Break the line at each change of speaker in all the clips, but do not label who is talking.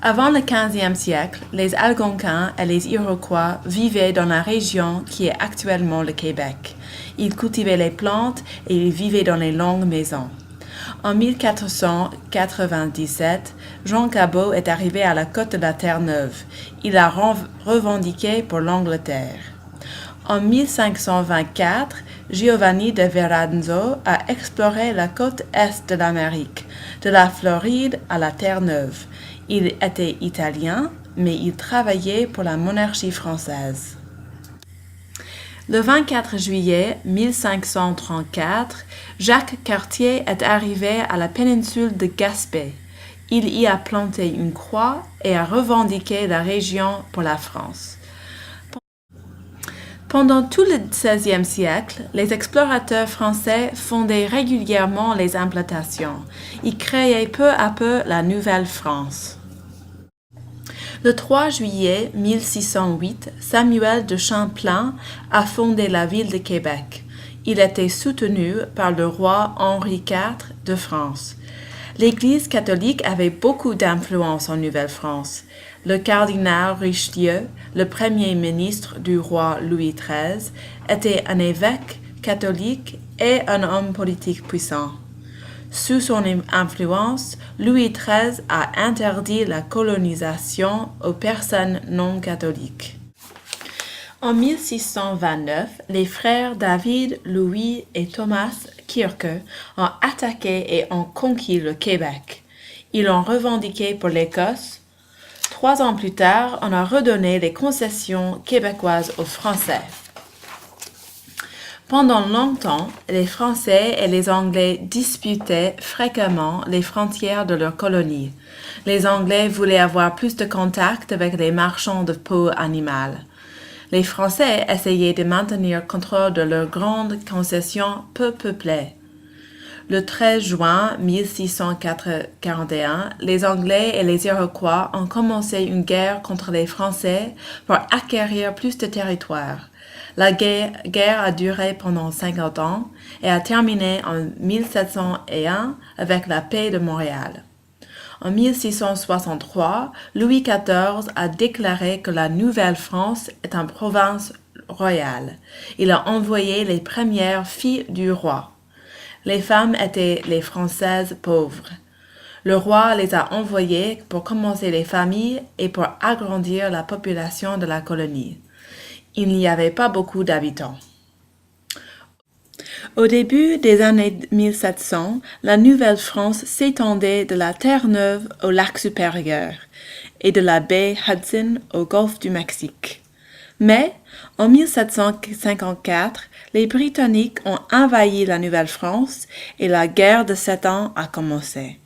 Avant le XVe siècle, les Algonquins et les Iroquois vivaient dans la région qui est actuellement le Québec. Ils cultivaient les plantes et ils vivaient dans les longues maisons. En 1497, Jean Cabot est arrivé à la côte de la Terre-Neuve. Il a revendiqué pour l'Angleterre. En 1524, Giovanni de Verrazano a exploré la côte est de l'Amérique, de la Floride à la Terre-Neuve. Il était italien, mais il travaillait pour la monarchie française. Le 24 juillet 1534, Jacques Cartier est arrivé à la péninsule de Gaspé. Il y a planté une croix et a revendiqué la région pour la France. Pendant tout le XVIe siècle, les explorateurs français fondaient régulièrement les implantations. Ils créaient peu à peu la Nouvelle-France. Le 3 juillet 1608, Samuel de Champlain a fondé la ville de Québec. Il était soutenu par le roi Henri IV de France. L'Église catholique avait beaucoup d'influence en Nouvelle-France. Le cardinal Richelieu, le premier ministre du roi Louis XIII, était un évêque catholique et un homme politique puissant. Sous son influence, Louis XIII a interdit la colonisation aux personnes non catholiques. En 1629, les frères David, Louis et Thomas Kirke ont attaqué et ont conquis le Québec. Ils l'ont revendiqué pour l'Écosse. 3 ans plus tard, on a redonné les concessions québécoises aux Français. Pendant longtemps, les Français et les Anglais disputaient fréquemment les frontières de leurs colonies. Les Anglais voulaient avoir plus de contact avec les marchands de peau animale. Les Français essayaient de maintenir le contrôle de leurs grandes concessions peu peuplées. Le 13 juin 1641, les Anglais et les Iroquois ont commencé une guerre contre les Français pour acquérir plus de territoire. La guerre a duré pendant 50 ans et a terminé en 1701 avec la paix de Montréal. En 1663, Louis XIV a déclaré que la Nouvelle-France est une province royale. Il a envoyé les premières filles du roi. Les femmes étaient les Françaises pauvres. Le roi les a envoyées pour commencer les familles et pour agrandir la population de la colonie. Il n'y avait pas beaucoup d'habitants. Au début des années 1700, la Nouvelle-France s'étendait de la Terre-Neuve au lac supérieur et de la baie Hudson au golfe du Mexique. Mais, en 1754, les Britanniques ont envahi la Nouvelle-France et la guerre de 7 ans a commencé.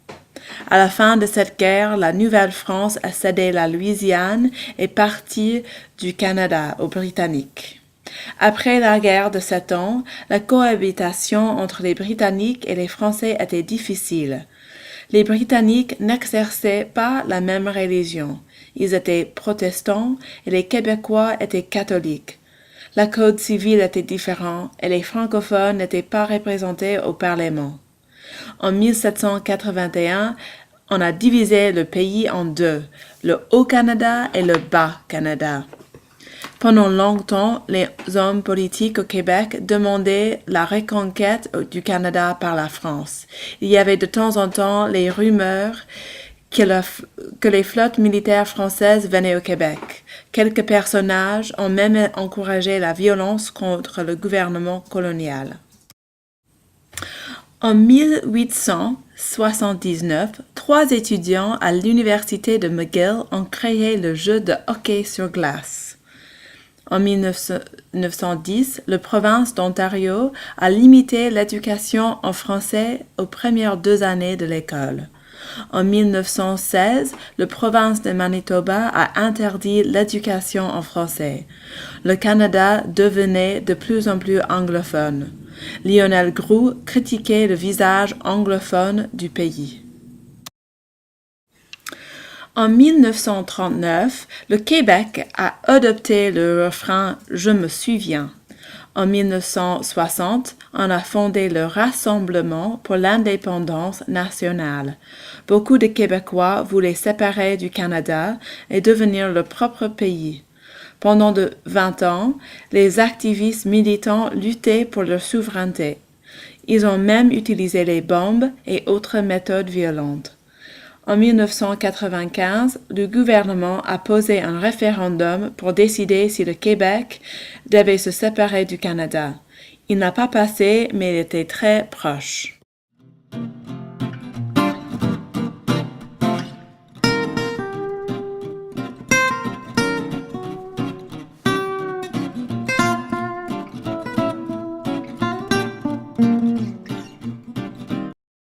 À la fin de cette guerre, la Nouvelle-France a cédé la Louisiane et partie du Canada aux Britanniques. Après la guerre de 7 ans, la cohabitation entre les Britanniques et les Français était difficile. Les Britanniques n'exerçaient pas la même religion. Ils étaient protestants et les Québécois étaient catholiques. Le code civil était différent et les francophones n'étaient pas représentés au Parlement. En 1781, on a divisé le pays en 2, le Haut-Canada et le Bas-Canada. Pendant longtemps, les hommes politiques au Québec demandaient la reconquête du Canada par la France. Il y avait de temps en temps les rumeurs que les flottes militaires françaises venaient au Québec. Quelques personnages ont même encouragé la violence contre le gouvernement colonial. En 1879, 3 étudiants à l'université de McGill ont créé le jeu de hockey sur glace. En 1910, la province d'Ontario a limité l'éducation en français aux premières 2 années de l'école. En 1916, la province de Manitoba a interdit l'éducation en français. Le Canada devenait de plus en plus anglophone. Lionel Groulx critiquait le visage anglophone du pays. En 1939, le Québec a adopté le refrain « Je me souviens ». En 1960, on a fondé le Rassemblement pour l'indépendance nationale. Beaucoup de Québécois voulaient séparer du Canada et devenir leur propre pays. Pendant 20 ans, les activistes militants luttaient pour leur souveraineté. Ils ont même utilisé les bombes et autres méthodes violentes. En 1995, le gouvernement a posé un référendum pour décider si le Québec devait se séparer du Canada. Il n'a pas passé, mais il était très proche.